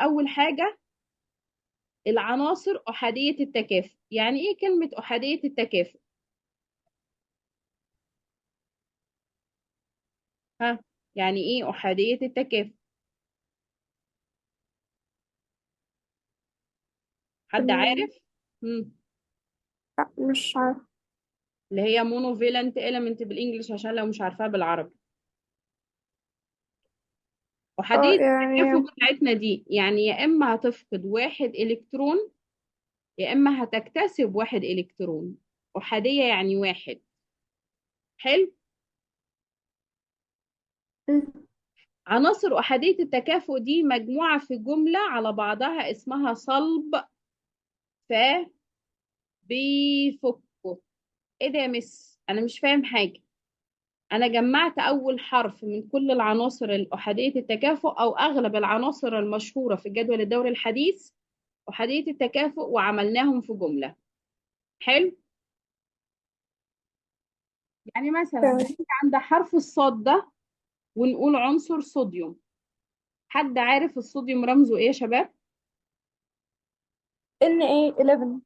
اول حاجه العناصر احاديه التكافؤ. يعني ايه كلمه احاديه التكافؤ؟ ها، يعني ايه احاديه التكافؤ؟ حد ال- عارف؟ مم. لا مش عارفة. اللي هي مونوفيلنت اليمنت بالانجلش، عشان لو مش عارفاها بالعربي. اه احاديه التكافؤ يعني بتاعتنا دي يعني يا اما هتفقد واحد الكترون، يا اما هتكتسب واحد الكترون. احاديه يعني واحد. حلو. م- عناصر احاديه التكافؤ دي مجموعه في جمله على بعضها اسمها صلب فبيفكوا. ايه ده يا مس؟ انا مش فاهم حاجه. انا جمعت اول حرف من كل العناصر الاحاديه التكافؤ او اغلب العناصر المشهوره في الجدول الدوري الحديث احاديه التكافؤ وعملناهم في جمله. حلو. يعني مثلا تمام. هنيجي عند حرف الصاد ده ونقول عنصر صوديوم. حد عارف الصوديوم رمزه ايه يا شباب؟ Na11.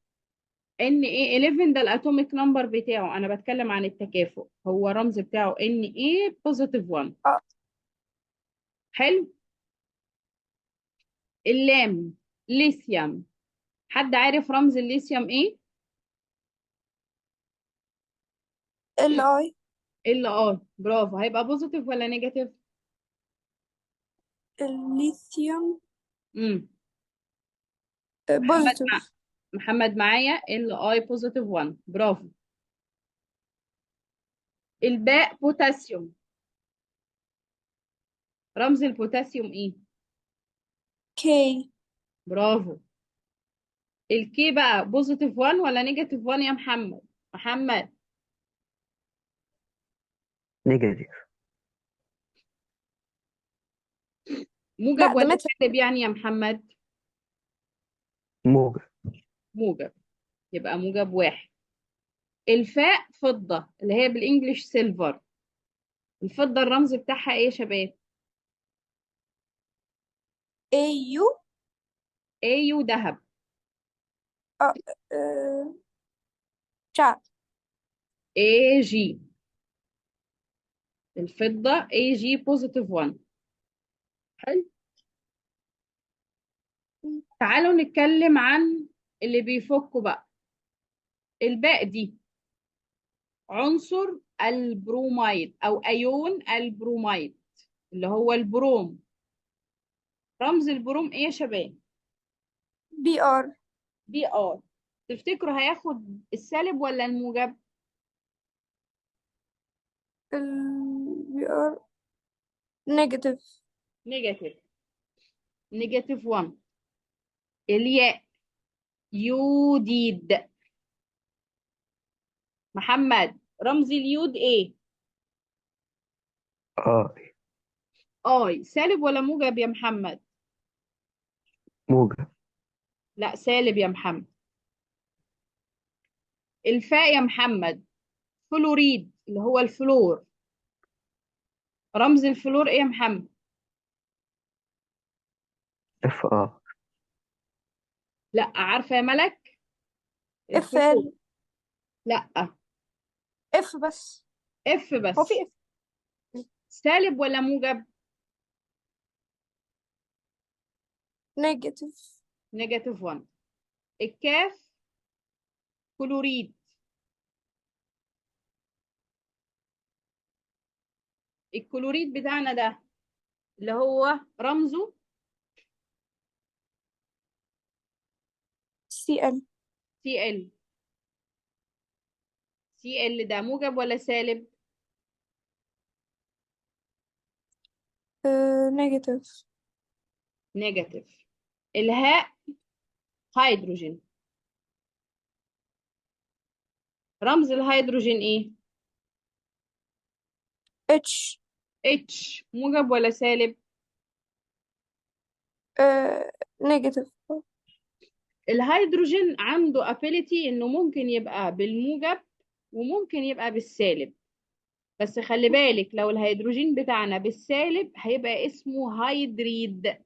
Na11 ده الاتوميك نمبر بتاعه. انا بتكلم عن التكافؤ، هو الرمز بتاعه Na بوزيتيف 1. اه حلو. اللام ليثيوم. حد عارف رمز الليثيوم ايه؟ Li. برافو. هيبقى بوزيتيف ولا نيجاتيف؟ الليثيوم امم محمد بوزيتيف. محمد معايا Li بوزيتيف 1. برافو. الباء بوتاسيوم. رمز البوتاسيوم ايه؟ K. برافو. الكي بقى بوزيتيف 1 ولا نيجاتيف 1 يا محمد؟ محمد. نيجاتيف. موجب لا ده ولا متر. سالب يعني يا محمد؟ موجب. موجب. يبقى موجب واحد. الفاء فضة اللي هي بالانجلش سيلفر. الفضة الرمز بتاعها ايه يا شباب؟ AU. ايو ذهب. اه آه، مش عارف. اي جي. الفضة اي جي بوزيتيف 1. حلو. تعالوا نتكلم عن اللي بيفكوا بقى. الباء دي عنصر البروميد او ايون البروميد اللي هو البروم. رمز البروم ايه يا شباب؟ BR. Br. تفتكروا هياخد السالب ولا الموجب؟ BR نيجاتيف. نيجاتيف. نيجاتيف 1. الياء يوديد. محمد، رمز اليود ايه؟ اه. اي. سالب ولا موجب يا محمد؟ موجب. لا سالب يا محمد. الفاء يا محمد فلوريد اللي هو الفلور. رمز الفلور ايه يا محمد؟ اف اه. لا عارفه يا ملك؟ الفلور. FL. لا. F بس. اف هو في بس. F. سالب ولا موجب؟ نيجاتيف. نيجاتيف 1. الكاف كلوريد. الكلوريد بتاعنا ده اللي هو رمزه CL. Cl. Cl ده موجب ولا سالب؟ نيجاتيف. نيجاتيف. الهاء هيدروجين. رمز الهيدروجين ايه؟ H. H. موجب ولا سالب؟ نيجاتيف. الهيدروجين عنده ability انه ممكن يبقى بالموجب وممكن يبقى بالسالب. بس خلي بالك لو الهيدروجين بتاعنا بالسالب هيبقى اسمه هيدريد.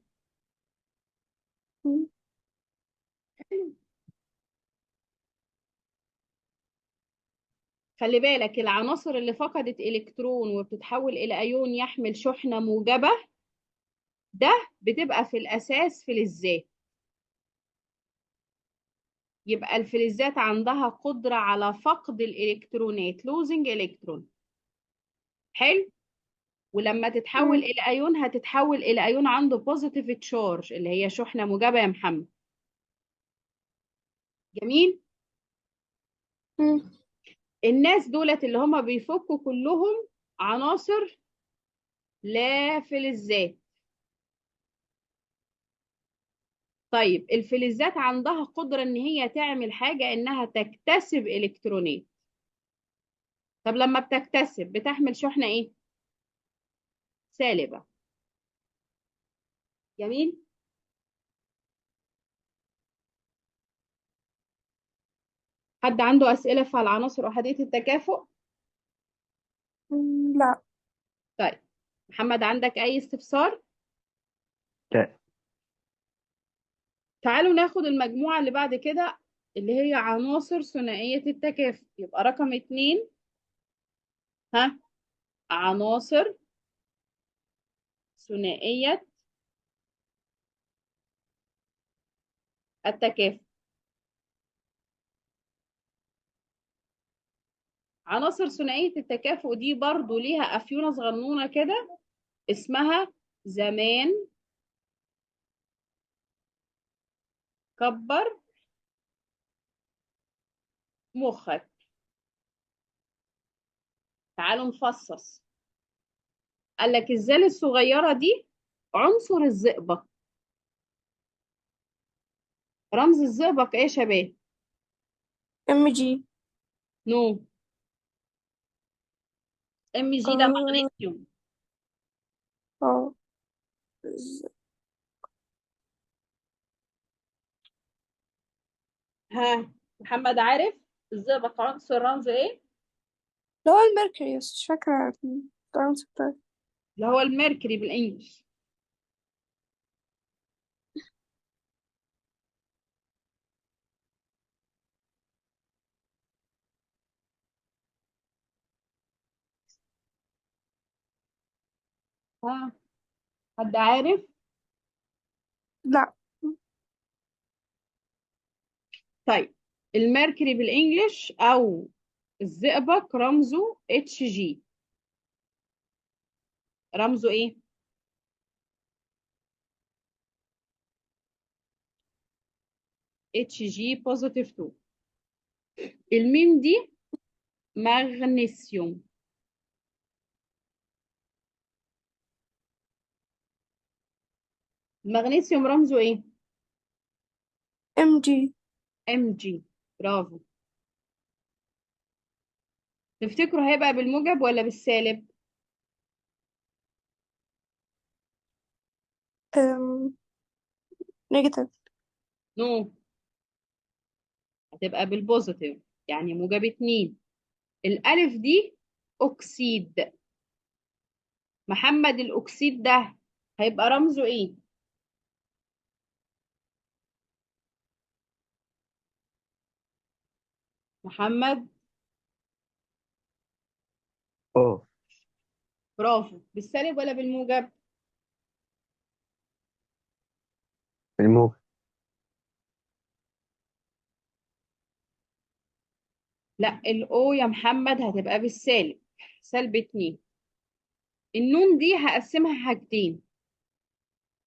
خلي بالك العناصر اللي فقدت إلكترون وبتتحول إلى أيون يحمل شحنة موجبة ده بتبقى في الأساس فلزات. يبقى الفلزات عندها قدرة على فقد الإلكترونات losing electron. حلو. ولما تتحول مم. إلى أيون هتتحول إلى أيون عنده positive charge اللي هي شحنة موجبة يا محمد. جميل. مم. الناس دولت اللي هم بيفكوا كلهم عناصر لا فلزات. طيب الفلزات عندها قدرة ان هي تعمل حاجة انها تكتسب الكترونات. طب لما بتكتسب بتحمل شحنة ايه؟ سالبة. جميل. حد عنده اسئلة في العناصر احادية التكافؤ؟ لا. طيب محمد عندك اي استفسار؟ لا. تعالوا ناخد المجموعة اللي بعد كده اللي هي عناصر ثنائية التكافؤ. يبقى رقم 2. ها. عناصر ثنائية التكافؤ. عناصر ثنائية التكافؤ دي برضو ليها أفيونة صغنونة كده اسمها زمان كبر مخك. تعالوا نفصص. قال لك الزال الصغيرة دي عنصر الزئبق. رمز الزئبق ايه يا شباب؟ MG. نو. ام جي ده اه. مغنيسيوم. اه. ز- ها. محمد عارف الزئبق عنصر رمز ايه؟ اللي هو الميركوري، بس مش فاكرة العنصر بتاعه. اللي هو الميركوري بالانجلش. ها. حد عارف؟ لا. طيب الميركوري بالانجلش او الزئبق رمزه اتش جي. رمزه ايه؟ اتش جي بوزيتيف 2. الميم دي مغنيسيوم. المغنيسيوم رمزه ايه؟ MG. ام جي. برافو. تفتكروا هيبقى بالموجب ولا بالسالب؟ نيجاتيف. نو. هتبقى بالبوزيتيف يعني موجب 2. الالف دي اكسيد. محمد الاكسيد ده هيبقى رمزه ايه؟ محمد. اه. برافو. بالسالب ولا بالموجب؟ الموجب. لا الاو يا محمد هتبقى بالسالب. سالب 2. النون دي هقسمها حاجتين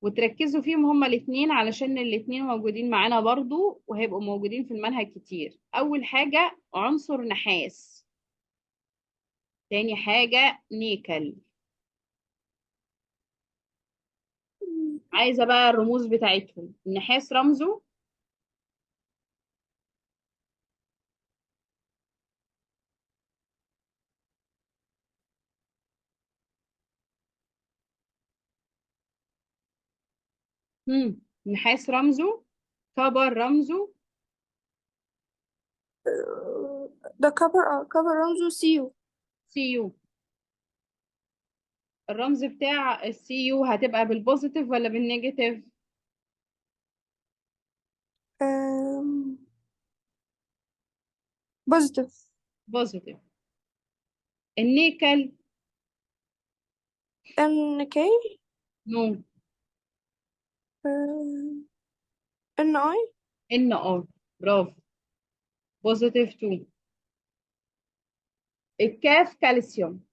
وتركزوا فيهم هما الاثنين علشان الاثنين موجودين معانا برضو وهيبقوا موجودين في المنهج كتير. اول حاجة عنصر نحاس. تاني حاجة نيكل. عايزة بقى الرموز بتاعتهم. النحاس رمزه النحاس رمزه كبر. رمزه ده كبر رمزه CU. سي يو. الرمز بتاع السي يو هتبقى بالبوزيتيف ولا بالنيجاتيف؟ بوزيتيف. بوزيتيف. النيكل. NK. نو. NI. NR. برافو. بوزيتيف 2. الكاف كالسيوم.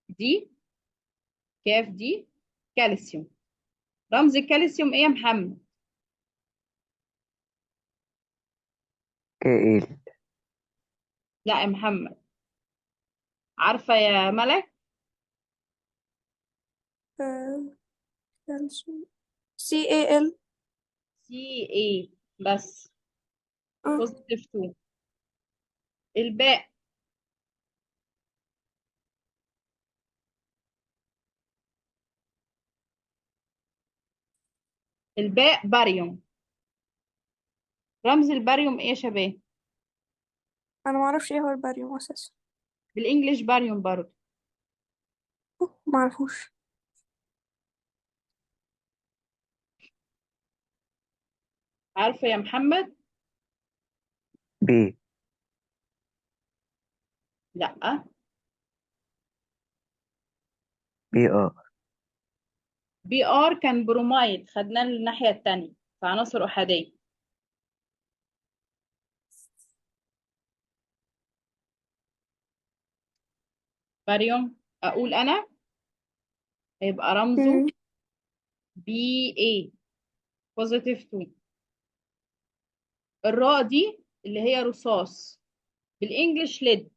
دي كاف دي كالسيوم. رمز الكالسيوم ايه يا محمد؟ كائل. لا يا محمد. عارفة يا ملك؟ كالسيوم. CAL. سي اي بس. اه. بوزيتيف 2. الباء. الباء باريوم. رمز الباريوم ايه يا شباب؟ انا معرفش ايه هو الباريوم اساسا. بالانجلش باريوم برضه. معرفوش. عارفة يا محمد؟ ب. لا. بي ار. بي ار كان برومايد، خدناه الناحية التانية في عناصر أحادية. باريوم أقول أنا هيبقى رمزه مم. بي اي. بوزيتيف 2. الراء دي اللي هي رصاص، بالانجلش ليد.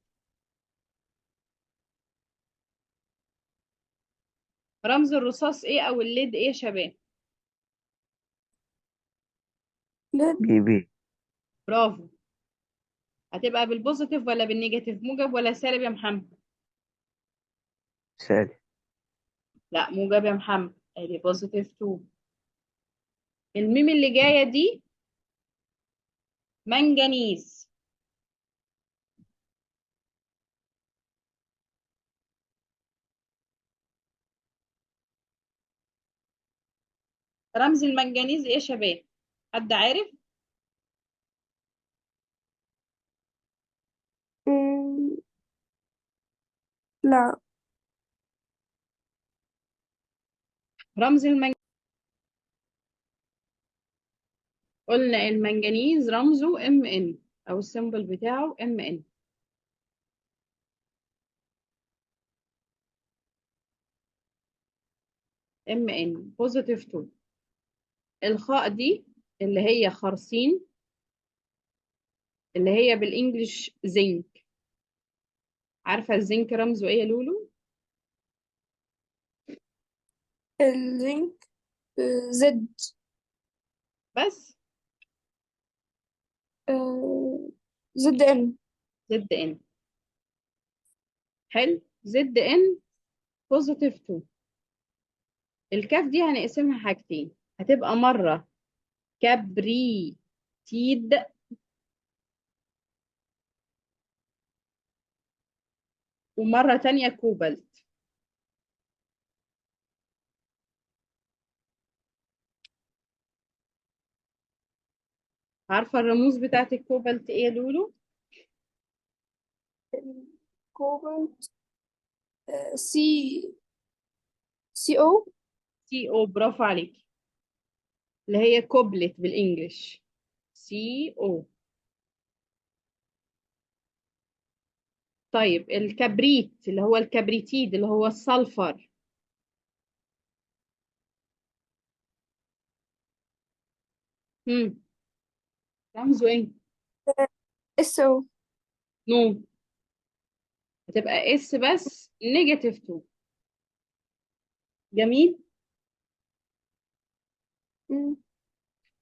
رمز الرصاص ايه او الليد ايه يا شباب؟ ليد. بي بي. برافو. هتبقى بالبوزيتيف ولا بالنيجاتيف؟ موجب ولا سالب يا محمد؟ سالب. لا موجب يا محمد. ادي بوزيتيف 2. الميم اللي جايه دي منجنيز. رمز المنجنيز ايه يا شباب؟ حد عارف؟ مم. لا. رمز قلنا المنجنيز رمزه ام ان، او السيمبل بتاعه ام ان. ام ان بوزيتيف 2. الخاء دي اللي هي خرسين، اللي هي بالانجلش زنك. عارفه الزنك رمزه ايه يا لولو؟ الزنك. زد. بس. زد ان. زد ان. حلو. زد ان بوزيتيف 2. الكاف دي هنقسمها حاجتين، هتبقى مره كبريتيد، ومره تانية كوبالت. عارفه الرموز بتاعت الكوبالت ايه يا لولو؟ كوبالت. سي. CO. سي او. برافو عليك. اللي هي كوبلت بالانجلش. سي او. طيب الكبريت اللي هو الكبريتيد اللي هو السلفر. هم. رمزه ايه؟ SO. نو. هتبقى اس بس نيجاتيف 2. جميل. مم.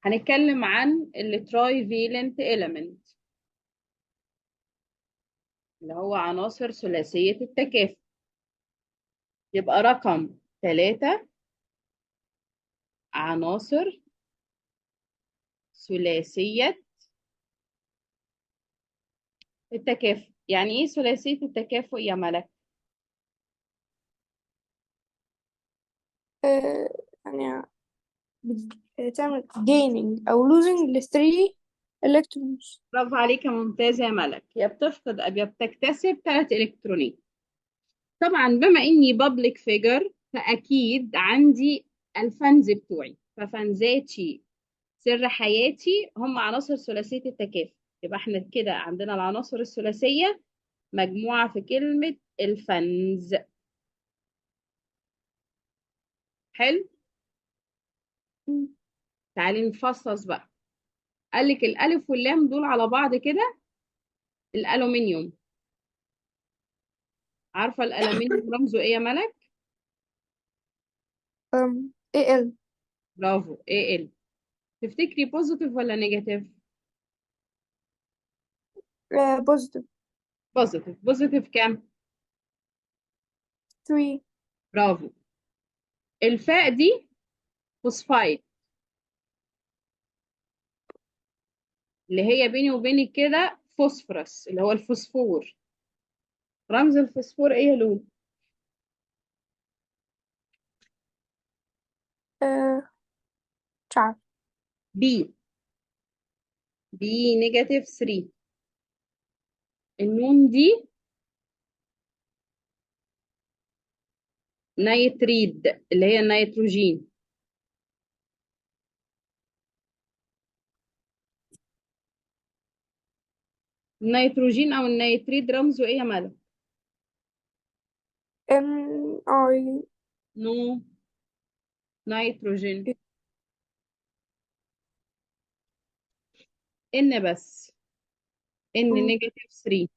هنتكلم عن التراي فيلنت إيليمنت اللي هو عناصر ثلاثية التكافؤ. يبقى رقم 3 عناصر ثلاثية التكافؤ. يعني ايه ثلاثية التكافؤ يا ملك؟ يعني بتعمل gaining أو losing ل 3 electrons. برافو عليكي، ممتازة يا ملك. يا بتفقد يا بتكتسب 3 إلكترونات. طبعا بما إني بابليك فيجر فأكيد عندي الفانز بتوعي، ففانزاتي سر حياتي هم عناصر ثلاثية التكافؤ. يبقى احنا كده عندنا العناصر الثلاثية مجموعة في كلمة الفنز. حلو. مم. تعالي نفصص بقى. قالك الألف واللام دول على بعض كده الألومنيوم. عارفة الألومنيوم رمزه إيه يا ملك؟ Al. برافو، AL. تفتكري بوزيتيف ولا نيجاتيف؟ Positive. بوزيتيف. بوزيتيف كام؟ 3. برافو. الفاء دي فوسفايد، اللي هي بيني وبينك كده فوسفورس اللي هو الفوسفور. رمز الفوسفور ايه يا لولو؟ مش عارف. بي. بي نيجاتيف 3. النون دي نيتريد اللي هي النيتروجين. النيتروجين او النيتريد رمزه ايه يا ملك؟ Ni. نو. نيتروجين. ان بس. ان مم. نيجاتيف 3.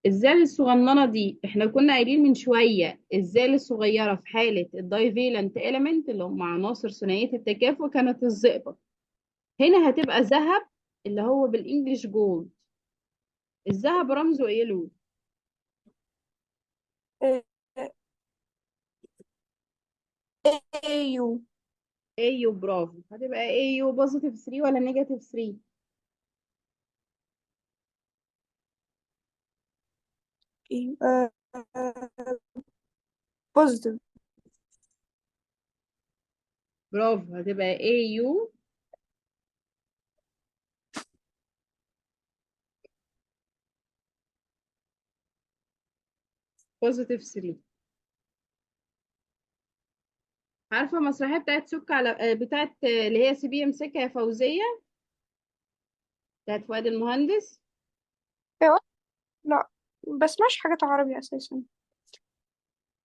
الزال الصغننه دي احنا كنا قايلين من شويه الزال الصغيره في حاله الدايفيلنت اليمنت اللي هم عناصر ثنائيه التكافؤ كانت الزئبق. هنا هتبقى ذهب اللي هو بالانجلش جولد. الذهب رمزه ايه له؟ آه، AU. ايو. برافو. هتبقى ايو بوزيتيف 3 ولا نيجاتيف 3؟ Positive. برافو. هتبقى ايو بوزيتيف 3. عارفه المسرحيه بتاعت سك على بتاعت اللي هي سيبي امسكها يا فوزيه، بتاعت فؤاد المهندس؟ إيه؟ لا، بسمعش حاجات عربي أساسا.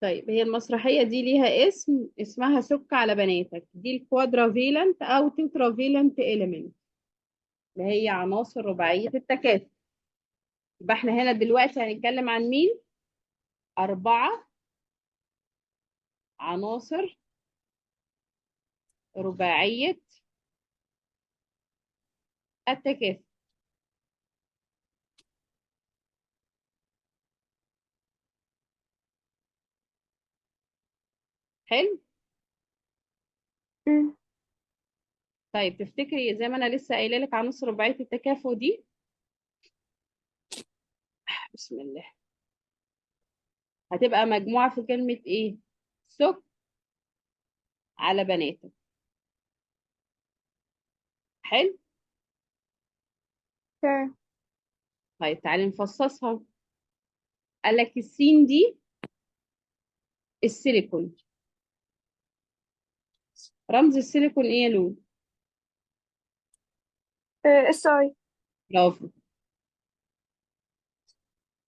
طيب هي المسرحيه دي ليها اسم، اسمها سك على بناتك. دي الكوادرافيلنت او تترافيلنت اليمنت اللي هي عناصر رباعيه التكافؤ. يبقى احنا هنا دلوقتي هنتكلم عن مين؟ 4 عناصر رباعيه التكافؤ. حلو. مم. طيب تفتكري زي ما انا لسه قايله لك عناصر رباعيه التكافؤ دي؟ بسم الله. هتبقى مجموعه في كلمه ايه؟ سك على بناتك. حلو. Okay. طيب تعالي نفصصها. قال لك السين دي السيليكون. رمز السيليكون ايه يا لون؟ SI. برافو.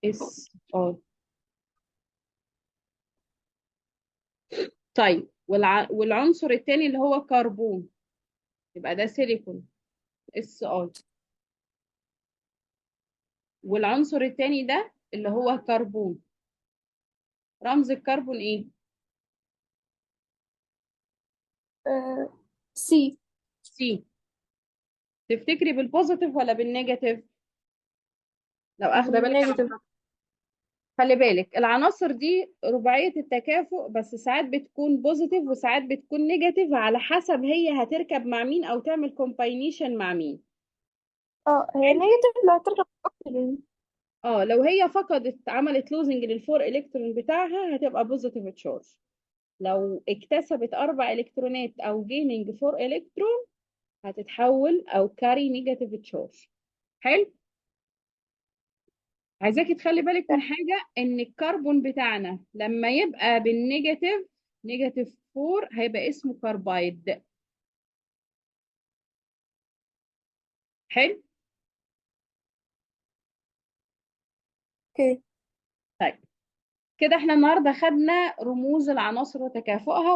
اس. اه. طيب والعنصر التاني اللي هو كربون، يبقى ده سيليكون. SI. والعنصر التاني ده اللي هو كربون، رمز الكربون ايه؟ C. سي. تفتكري بالبوزيتيف ولا بالنيجاتيف؟ لو اخده بالك Negative. خلي بالك العناصر دي رباعية التكافؤ، بس ساعات بتكون بوزيتيف وساعات بتكون نيجاتيف على حسب هي هتركب مع مين او تعمل كومباينيشن مع مين. هي negative لو تركب أكتر. اه لو هي فقدت عملت لوزنج للفور الكترون بتاعها هتبقى بوزيتيف تشارج. لو اكتسبت 4 الكترونات او جيننج 4 الكترون هتتحول او كاري نيجاتيف تشارج. حلو. عايزاكي تخلي بالك من حاجة، ان الكربون بتاعنا لما يبقى بالنيجاتيف، نيجاتيف 4، هيبقى اسمه كاربايد. حلو. اوكي. طيب كده احنا النهارده خدنا رموز العناصر وتكافؤها.